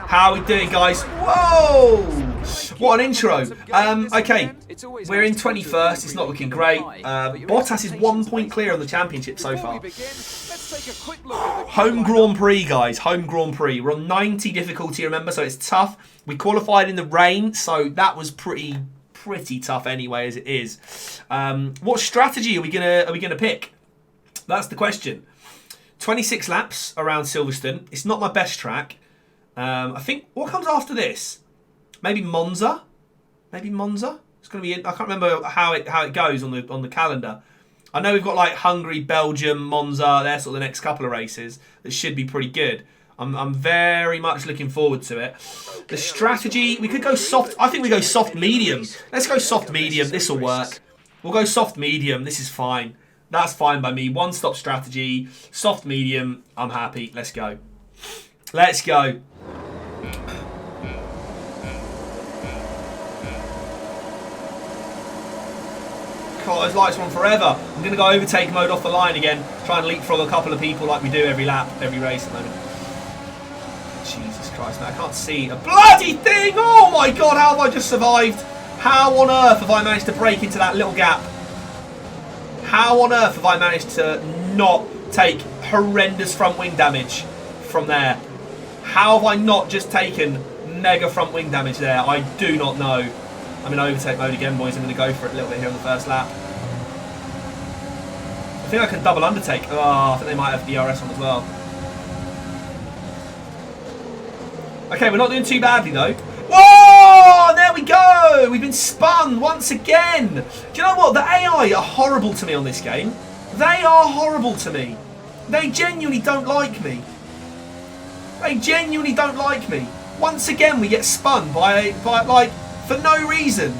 How are we doing, guys? Whoa! What an intro. Okay, we're in 21st. It's not looking great. Bottas is 1 point clear on the championship so far. Home Grand Prix, guys. Home Grand Prix. We're on 90 difficulty, remember, so it's tough. We qualified in the rain, so that was pretty tough anyway, as it is. What strategy are we gonna pick? That's the question. 26 laps around Silverstone. It's not my best track. I think what comes after this? Maybe Monza. Maybe Monza. It's going to be. I can't remember how it goes on the calendar. I know we've got like Hungary, Belgium, Monza. They're sort of the next couple of races that should be pretty good. I'm very much looking forward to it. The strategy, we could go soft. I think we go soft medium. Let's go soft medium. This will work. We'll go soft medium. This is fine. That's fine by me. One stop strategy. Soft medium. I'm happy. Let's go. Let's go. God, those lights are on forever. I'm going to go overtake mode off the line again. Try and leapfrog a couple of people like we do every lap, every race at the moment. Jesus Christ, man. I can't see a bloody thing. Oh my God, how have I just survived? How on earth have I managed to break into that little gap? How on earth have I managed to not take horrendous front wing damage from there? How have I not just taken mega front wing damage there? I do not know. I'm in overtake mode again, boys. I'm going to go for it a little bit here on the first lap. I think I can double undertake. Oh, I think they might have DRS on as well. Okay, we're not doing too badly though. Whoa! There we go! We've been spun once again. Do you know what? The AI are horrible to me on this game. They are horrible to me. They genuinely don't like me. They genuinely don't like me. Once again, we get spun by like, for no reason.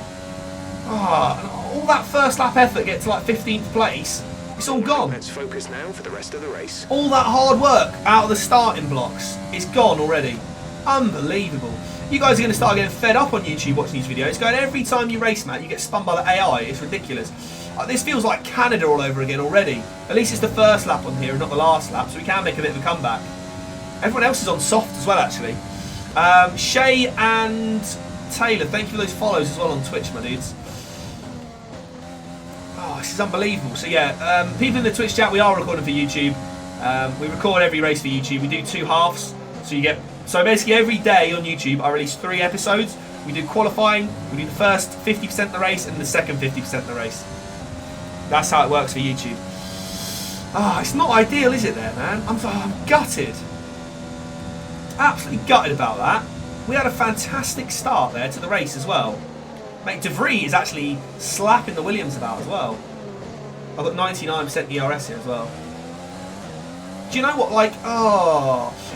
All that first lap effort gets to like 15th place. It's all gone. Let's focus now for the rest of the race. All that hard work out of the starting blocks is gone already. Unbelievable. You guys are going to start getting fed up on YouTube watching these videos. Going every time you race, Matt, you get spun by the AI. It's ridiculous. This feels like Canada all over again already. At least it's the first lap on here and not the last lap, so we can make a bit of a comeback. Everyone else is on soft as well, actually. Shay and Taylor, thank you for those follows as well on Twitch, my dudes. Oh, this is unbelievable. So yeah, people in the Twitch chat, we are recording for YouTube. We record every race for YouTube. We do 2 halves, so basically every day on YouTube I release 3 episodes. We do qualifying, we do the first 50% of the race and the second 50% of the race. That's how it works for YouTube. It's not ideal, is it there, man? I'm gutted. Absolutely gutted about that. We had a fantastic start there to the race as well. Mate, De Vries is actually slapping the Williams about as well. I've got 99% ERS here as well. Do you know what, like,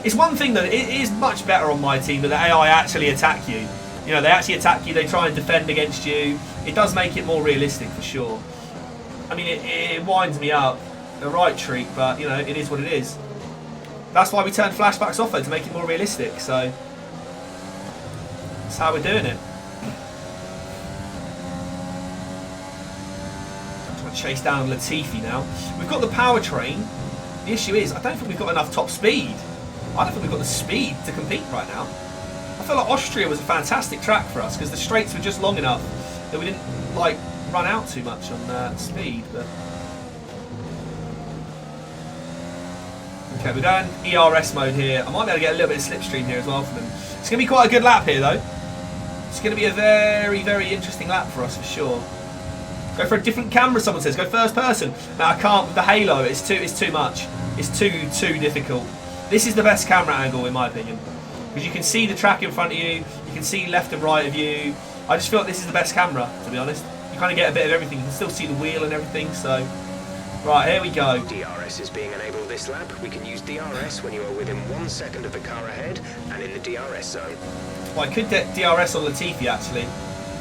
it's one thing that it is much better on my team that the AI actually attack you. You know, they actually attack you, they try and defend against you. It does make it more realistic for sure. I mean, it winds me up, the right treat, but, you know, it is what it is. That's why we turned flashbacks off though, to make it more realistic, so that's how we're doing it. I'm trying to chase down Latifi now. We've got the powertrain. The issue is, I don't think we've got enough top speed. I don't think we've got the speed to compete right now. I feel like Austria was a fantastic track for us because the straights were just long enough that we didn't like run out too much on speed. But okay, we're going ERS mode here. I might be able to get a little bit of slipstream here as well from them. It's going to be quite a good lap here though. It's going to be a very, very interesting lap for us for sure. Go for a different camera, someone says. Go first person. No, I can't with the halo. It's too much. It's too difficult. This is the best camera angle in my opinion. Because you can see the track in front of you. You can see left and right of you. I just feel like this is the best camera, to be honest. You kind of get a bit of everything. You can still see the wheel and everything, so... Right, here we go. DRS is being enabled this lap. We can use DRS when you are within 1 second of the car ahead and in the DRS zone. Well, I could get DRS on Latifi, actually.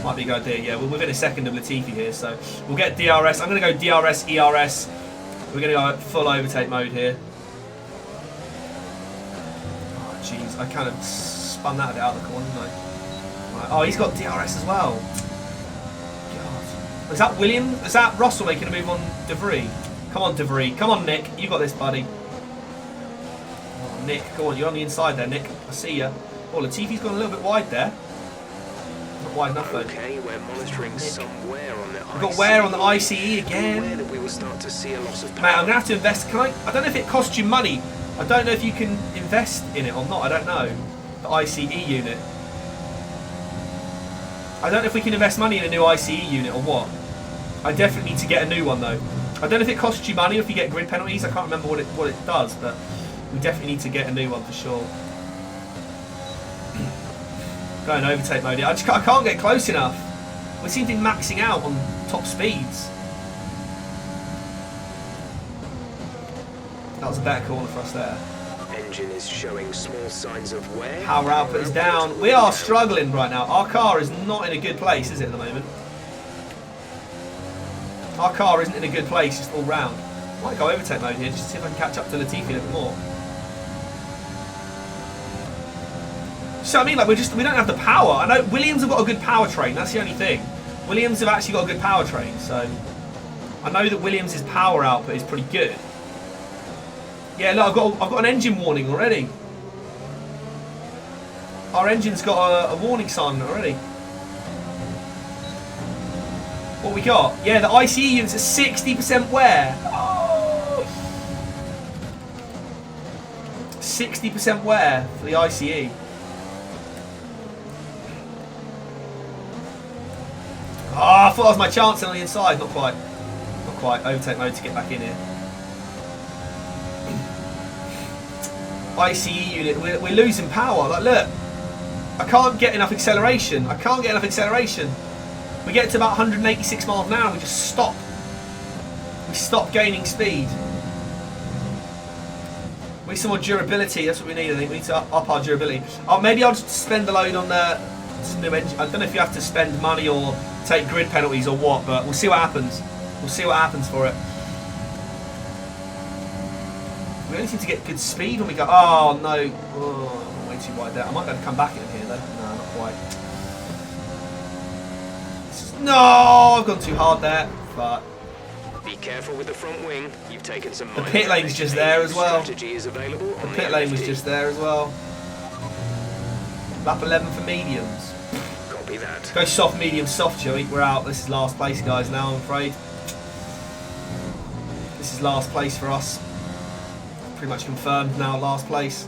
Might be a good idea, yeah. We're within a second of Latifi here, so we'll get DRS. I'm going to go DRS, ERS. We're going to go full overtake mode here. Oh, jeez. I kind of spun that a bit out of the corner, didn't I? Right. Oh, he's got DRS as well. God. Is that William? Is that Russell making a move on De Vries? Come on, De Vries. Come on, Nick. You got this, buddy. Oh, Nick, go on. You're on the inside there, Nick. I see you. Oh, Latifi's gone a little bit wide there. Not wide enough though. Okay, we're monitoring some wear on the We've got wear on the ICE again. That we will start to see a loss of power. Mate, I'm gonna have to invest. I don't know if it costs you money. I don't know if you can invest in it or not. I don't know. The ICE unit. I don't know if we can invest money in a new ICE unit or what. I definitely need to get a new one though. I don't know if it costs you money or if you get grid penalties. I can't remember what it does, but we definitely need to get a new one for sure. Go in overtake mode. I can't get close enough. We seem to be maxing out on top speeds. That was a better corner for us there. Engine is showing small signs of wear. Power output is down. We are struggling right now. Our car is not in a good place, is it, at the moment? Our car isn't in a good place, just all round. Might go overtake mode here, just to see if I can catch up to Latifi a little bit more. So I mean, like we don't have the power. I know Williams have got a good powertrain. That's the only thing. Williams have actually got a good powertrain, so I know that Williams' power output is pretty good. Yeah, look, I've got an engine warning already. Our engine's got a warning sign already. What we got? Yeah, the ICE unit's at 60% wear. Oh. 60% wear for the ICE. Oh, I thought that was my chance on the inside. Not quite. Not quite. Overtake mode to get back in here. ICE unit, we're losing power. Like, look, I can't get enough acceleration. I can't get enough acceleration. We get to about 186 miles an hour and we just stop. We stop gaining speed. We need some more durability. That's what we need, I think. We need to up our durability. Oh, maybe I'll just spend the load on the new engine. I don't know if you have to spend money or take grid penalties or what, but we'll see what happens. We'll see what happens for it. We only seem to get good speed when we go. Oh no! Oh, I'm way too wide there. I might be able to come back in here though. No, not quite. No, I've gone too hard there. But be careful with the front wing. You've taken some. The pit lane's just there as well. Strategy is available on the pit lane was just there as well. Lap 11 for mediums. Copy that. Go soft, medium, soft, Joey. We're out. This is last place, guys. Now I'm afraid. This is last place for us. Pretty much confirmed now, last place.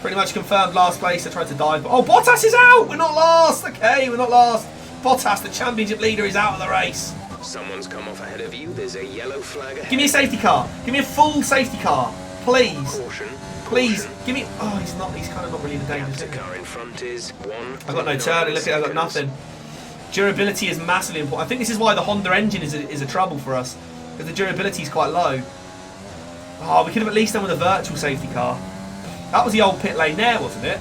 Pretty much confirmed last place. I tried to dive. Oh, Bottas is out! We're not last! Okay, we're not last. Bottas, the championship leader, is out of the race. Someone's come off ahead of you. There's a yellow flag ahead. Give me a safety car. Give me a full safety car. Please. Caution. Please. Give me... Oh, he's not. He's kind of not really in the danger. The car in front is one. I've got no turning. Look at it. I've got nothing. Durability is massively important. I think this is why the Honda engine is a trouble for us. Because the durability is quite low. Oh, we could have at least done with a virtual safety car. That was the old pit lane there, wasn't it?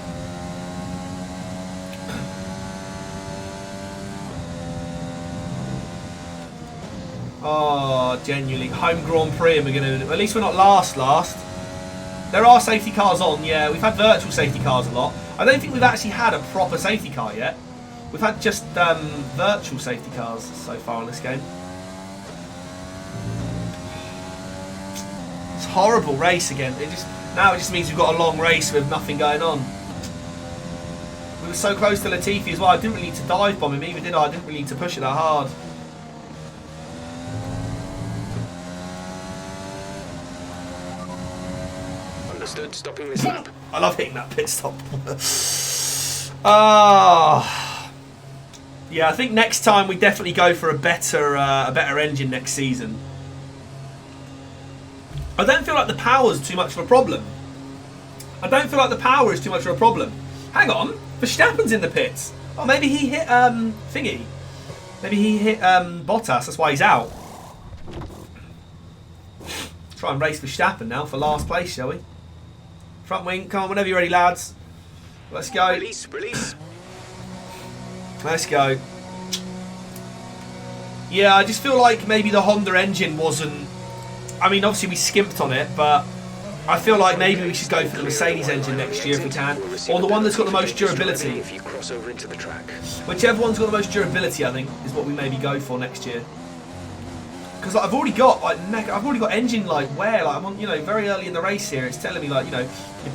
Oh, genuinely. Home Grand Prix and we're going to... At least we're not last. There are safety cars on, yeah. We've had virtual safety cars a lot. I don't think we've actually had a proper safety car yet. We've had just virtual safety cars so far in this game. Horrible race again. Now it just means we've got a long race with nothing going on. We were so close to Latifi as well. I didn't really need to dive bomb him either, did I? I didn't really need to push it that hard. Understood. Stopping this lap. I love hitting that pit stop. Yeah, I think next time we definitely go for a better engine next season. I don't feel like the power's too much of a problem. I don't feel like the power is too much of a problem. Hang on, Verstappen's in the pits. Oh, maybe he hit thingy. Maybe he hit Bottas. That's why he's out. Try and race Verstappen now for last place, shall we? Front wing, come on, whenever you're ready, lads. Let's go. Release. Let's go. Yeah, I just feel like maybe the Honda engine wasn't... I mean, obviously we skimped on it, but I feel like maybe we should go for the Mercedes engine next year if we can, or the one that's got the most durability. Whichever one's got the most durability, I think, is what we maybe go for next year. Because like, I've already got engine like wear. Like I'm on, very early in the race here. It's telling me like your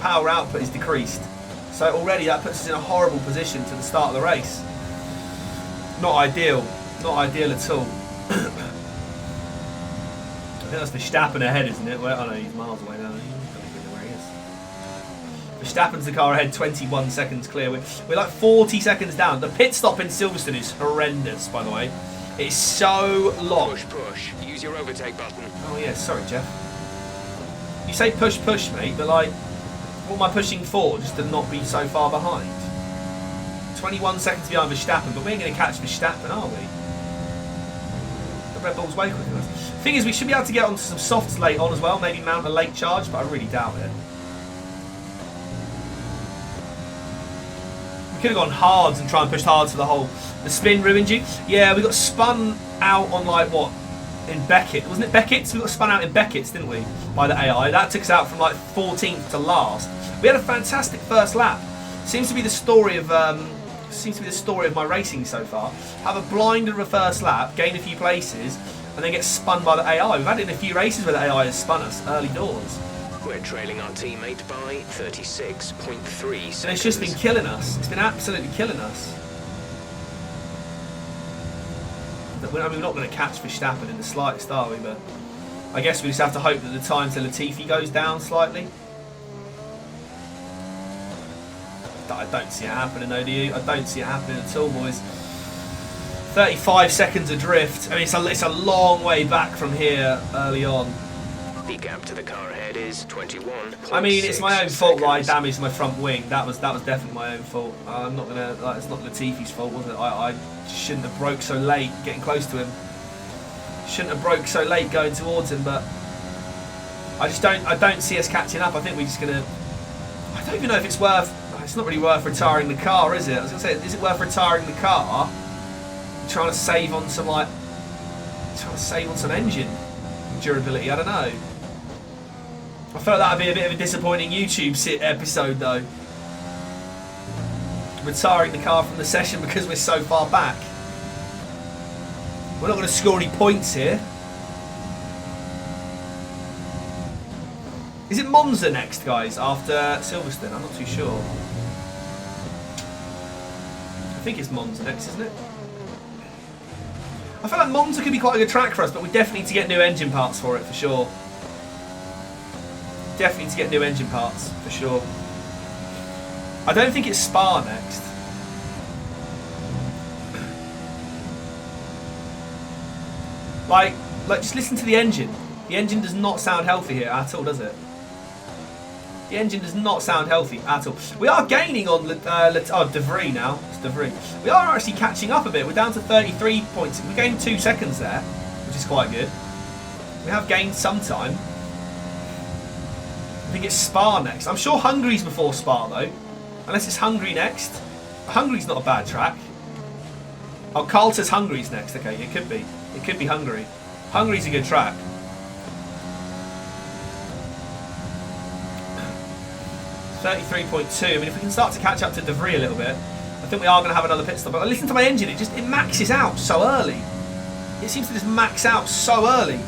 power output is decreased. So already that puts us in a horrible position to the start of the race. Not ideal. Not ideal at all. I think that's Verstappen ahead, isn't it? Well, I know he's miles away now. Verstappen's the car ahead, 21 seconds clear. We're like 40 seconds down. The pit stop in Silverstone is horrendous, by the way. It's so long. Push, push. Use your overtake button. Oh yeah, sorry, Jeff. You say push, push, mate, but like, what am I pushing for? Just to not be so far behind? 21 seconds behind Verstappen, but we ain't going to catch Verstappen, are we? The Red Bull's way quicker than us. Thing is, we should be able to get onto some softs late on as well, maybe mount a late charge, but I really doubt it. We could have gone hards and try and push hard to the spin ruined you. Yeah, we got spun out on like what? In Beckett. Wasn't it Beckett's? We got spun out in Beckett's, didn't we? By the AI. That took us out from like 14th to last. We had a fantastic first lap. Seems to be the story of my racing so far. Have a blinded first lap, gain a few places, and then get spun by the AI. We've had it in a few races where the AI has spun us early doors. We're trailing our teammate by 36.3 seconds. And it's just been killing us. It's been absolutely killing us. I mean, we're not going to catch Verstappen in the slightest, are we? But I guess we just have to hope that the time to Latifi goes down slightly. I don't see it happening, though, do you? I don't see it happening at all, boys. 35 seconds adrift. I mean, it's a long way back from here early on. The gap to the car ahead is 21. I mean, it's my own fault that I damaged my front wing. That was definitely my own fault. I'm not gonna. Like, it's not Latifi's fault, was it? I shouldn't have broke so late getting close to him. Shouldn't have broke so late going towards him, but I don't see us catching up. I think we're just gonna. I don't even know if it's worth. It's not really worth retiring the car, is it? I was gonna say, is it worth retiring the car? Trying to save on some engine durability. I don't know. I felt that would be a bit of a disappointing YouTube episode, though. Retiring the car from the session because we're so far back. We're not going to score any points here. Is it Monza next, guys, after Silverstone? I'm not too sure. I think it's Monza next, isn't it? I feel like Monza could be quite a good track for us, but we definitely need to get new engine parts for it, for sure. Definitely need to get new engine parts, for sure. I don't think it's Spa next. Like, just listen to the engine. The engine does not sound healthy here at all, does it? The engine does not sound healthy at all. We are gaining on De Vries now. It's De Vries. We are actually catching up a bit. We're down to 33 points. We gained 2 seconds there, which is quite good. We have gained some time. I think it's Spa next. I'm sure Hungary's before Spa, though. Unless it's Hungary next. Hungary's not a bad track. Oh, Carl says Hungary's next. Okay, it could be. It could be Hungary. Hungary's a good track. 33.2. I mean, if we can start to catch up to De Vries a little bit, I think we are going to have another pit stop. But listen to my engine, it maxes out so early. It seems to just max out so early.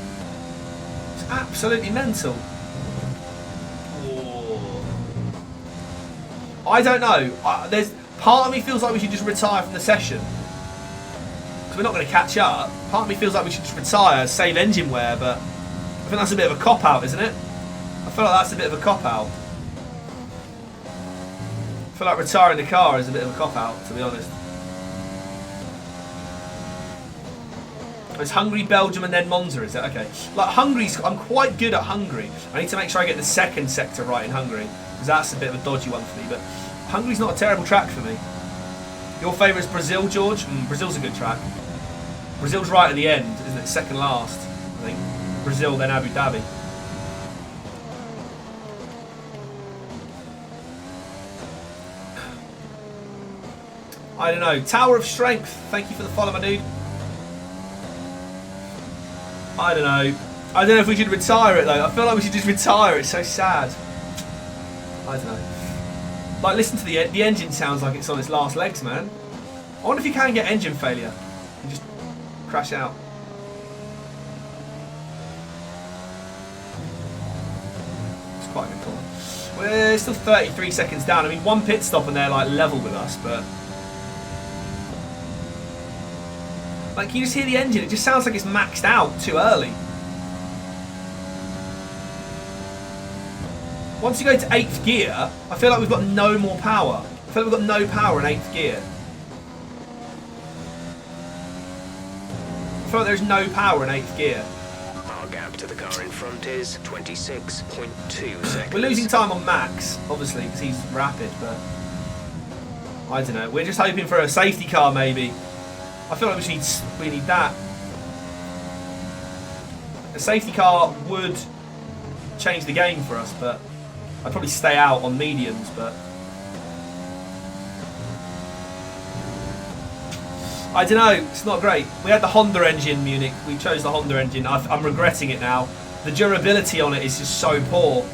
It's absolutely mental. Oh. I don't know. There's part of me feels like we should just retire from the session. Because we're not going to catch up. Part of me feels like we should just retire, save engine wear, but I think that's a bit of a cop-out, isn't it? I feel like that's a bit of a cop-out. I feel like retiring the car is a bit of a cop-out, to be honest. It's Hungary, Belgium, and then Monza, is it? Okay. Like, Hungary's... I'm quite good at Hungary. I need to make sure I get the second sector right in Hungary, because that's a bit of a dodgy one for me, but Hungary's not a terrible track for me. Your favourite is Brazil, George? Brazil's a good track. Brazil's right at the end, isn't it? Second last, I think. Brazil, then Abu Dhabi. I don't know. Tower of Strength. Thank you for the follow, my dude. I don't know. I don't know if we should retire it, though. I feel like we should just retire. It's so sad. I don't know. Like, listen to the engine sounds like it's on its last legs, man. I wonder if you can get engine failure and just crash out. It's quite a good call. We're still 33 seconds down. I mean, one pit stop and they're like level with us, but like, can you just hear the engine? It just sounds like it's maxed out too early. Once you go to 8th gear, I feel like we've got no more power. I feel like we've got no power in 8th gear. I feel like there's no power in 8th gear. Our gap to the car in front is 26.2 seconds. We're losing time on Max, obviously, because he's rapid, but I don't know. We're just hoping for a safety car, maybe. I feel like we need that. A safety car would change the game for us, but I'd probably stay out on mediums, but I don't know, it's not great. We had the Honda engine, Munich. We chose the Honda engine. I'm regretting it now. The durability on it is just so poor.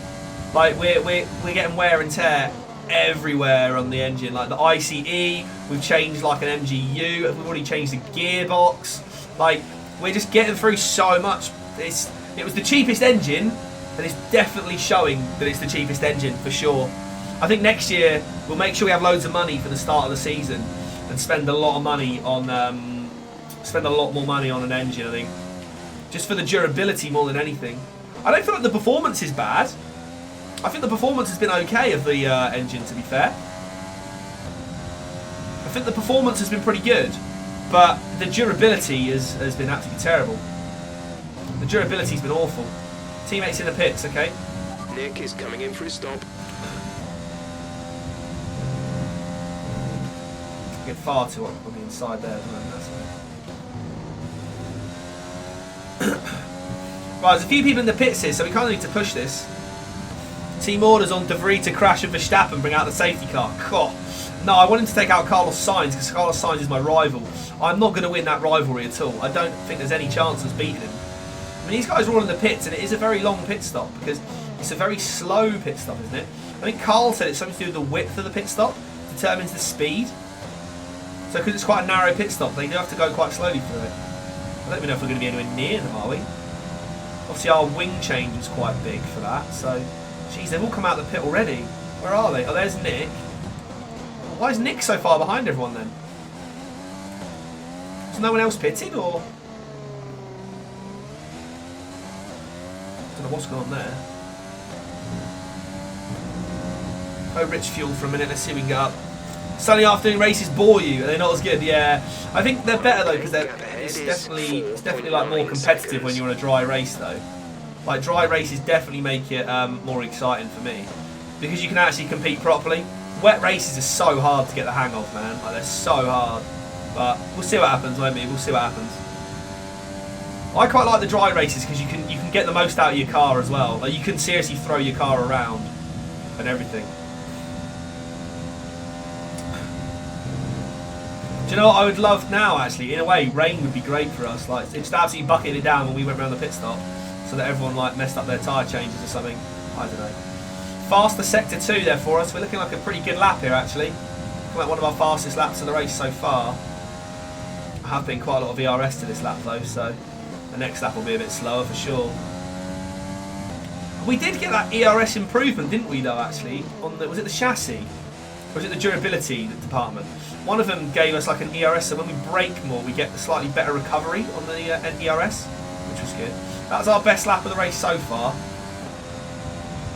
Like, we're getting wear and tear everywhere on the engine. Like the ICE, we've changed like an MGU. We've already changed the gearbox. Like, we're just getting through so much. It was the cheapest engine, and it's definitely showing that it's the cheapest engine for sure. I think next year we'll make sure we have loads of money for the start of the season and spend a lot of money on spend a lot more money on an engine. I think just for the durability more than anything. I don't feel like the performance is bad. I think the performance has been okay of the engine, to be fair. I think the performance has been pretty good, but the durability has been absolutely terrible. The durability's been awful. Teammates in the pits, okay? Nick is coming in for his stop. Get far too up on the inside there, isn't it? Right, there's a few people in the pits here, so we kind of need to push this. Team orders on De Vries to crash and Verstappen, bring out the safety car. God. No, I want him to take out Carlos Sainz because Carlos Sainz is my rival. I'm not going to win that rivalry at all. I don't think there's any chance of beating him. I mean, these guys are all in the pits, and it is a very long pit stop because it's a very slow pit stop, isn't it? I think Carl said it's something to do with the width of the pit stop determines the speed. So because it's quite a narrow pit stop, they do have to go quite slowly through it. I don't even know if we're going to be anywhere near them, are we? Obviously our wing change was quite big for that, so... Jeez, they've all come out of the pit already. Where are they? Oh, there's Nick. Why is Nick so far behind everyone then? Is no one else pitted, or...? I don't know what's going on there. Oh, rich fuel for a minute. Let's see if we can get up. Sunny afternoon races bore you. Are they not as good? Yeah. I think they're better though because it's definitely like more competitive when you're on a dry race though. Like dry races definitely make it more exciting for me because you can actually compete properly. Wet races are so hard to get the hang of, man. Like they're so hard. But we'll see what happens, won't we? We'll see what happens. I quite like the dry races because you can get the most out of your car as well. Like you can seriously throw your car around and everything. Do you know what I would love now, actually? In a way, rain would be great for us. Like, it just absolutely bucketed it down when we went around the pit stop so that everyone, like, messed up their tyre changes or something. I don't know. Faster sector 2 there for us. We're looking like a pretty good lap here, actually. Looking like one of our fastest laps of the race so far. I have been quite a lot of ERS to this lap, though, so the next lap will be a bit slower for sure. We did get that ERS improvement, didn't we, though, actually? Was it the chassis? Or was it the durability department? One of them gave us like an ERS, so when we brake more, we get a slightly better recovery on the ERS, which was good. That was our best lap of the race so far,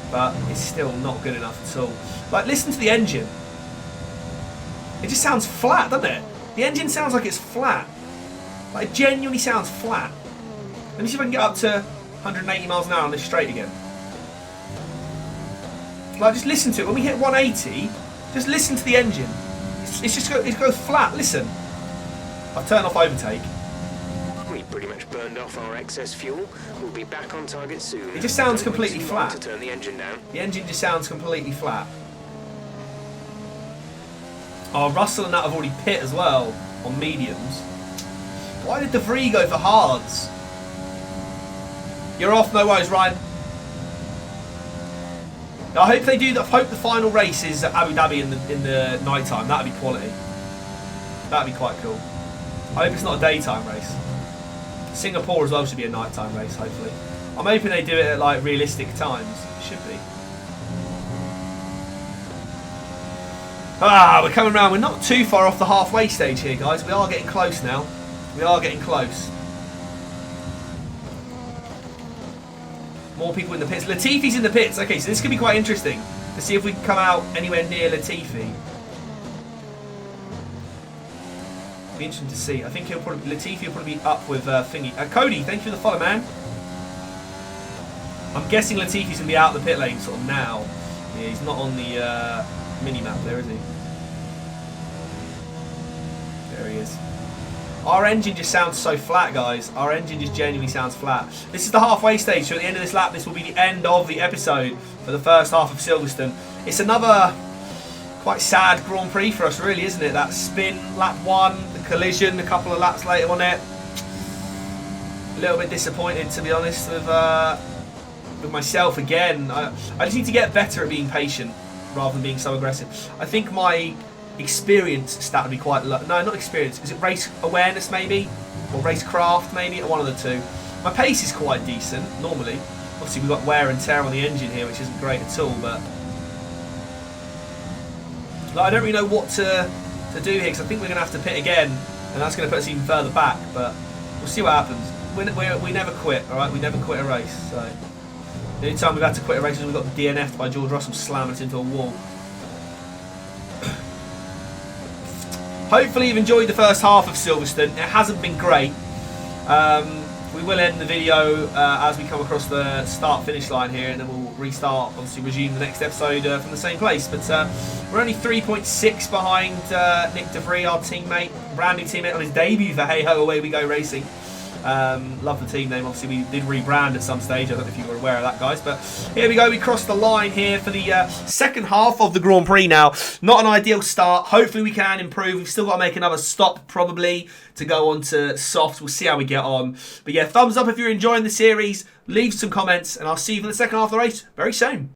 but it's still not good enough at all. Like, listen to the engine. It just sounds flat, doesn't it? The engine sounds like it's flat. Like, it genuinely sounds flat. Let me see if I can get up to 180 miles an hour on this straight again. Like, just listen to it. When we hit 180, just listen to the engine. It goes flat. Listen. I've turned off overtake. We pretty much burned off our excess fuel. We'll be back on target soon. It just sounds completely flat. To turn the engine down. The engine just sounds completely flat. Oh, Russell and that have already pit as well on mediums. Why did De Vries go for hards? You're off, no worries, Ryan. I hope they do that. I hope the final race is at Abu Dhabi in the night time. That'd be quality. That'd be quite cool. I hope it's not a daytime race. Singapore as well should be a nighttime race, hopefully. I'm hoping they do it at like realistic times. It should be. We're coming around. We're not too far off the halfway stage here, guys. We are getting close now. We are getting close. More people in the pits. Latifi's in the pits. Okay, so this could be quite interesting to see if we can come out anywhere near Latifi. Be interesting to see. I think Latifi will probably be up with Thingy. Cody, thank you for the follow, man. I'm guessing Latifi's going to be out of the pit lane sort of now. Yeah, he's not on the mini-map there, is he? There he is. Our engine just sounds so flat, guys. Our engine just genuinely sounds flat. This is the halfway stage, so at the end of this lap, this will be the end of the episode for the first half of Silverstone. It's another quite sad Grand Prix for us, really, isn't it? That spin, lap 1, the collision, a couple of laps later on it. A little bit disappointed, to be honest, with myself again. I just need to get better at being patient rather than being so aggressive. I think my experience stat would be quite low. No, not experience. Is it race awareness maybe? Or race craft maybe? One of the two. My pace is quite decent, normally. Obviously we've got wear and tear on the engine here, which isn't great at all, but I don't really know what to do here, because I think we're going to have to pit again, and that's going to put us even further back, but we'll see what happens. We never quit, alright? We never quit a race, so the only time we've had to quit a race is we got DNF'd by George Russell slamming us into a wall. Hopefully you've enjoyed the first half of Silverstone. It hasn't been great. We will end the video as we come across the start-finish line here, and then we'll restart, obviously resume the next episode from the same place. But we're only 3.6 behind Nick DeVries, our teammate, brand new teammate on his debut for Hey Ho Away We Go Racing. Love the team name. Obviously we did rebrand at some stage. I don't know if you were aware of that, guys, but here we go. We crossed the line here for the second half of the Grand Prix now. Not an ideal start. Hopefully we can improve. We've still got to make another stop probably to go on to soft. We'll see how we get on. But yeah, thumbs up if you're enjoying the series. Leave some comments, and I'll see you for the second half of the race very soon.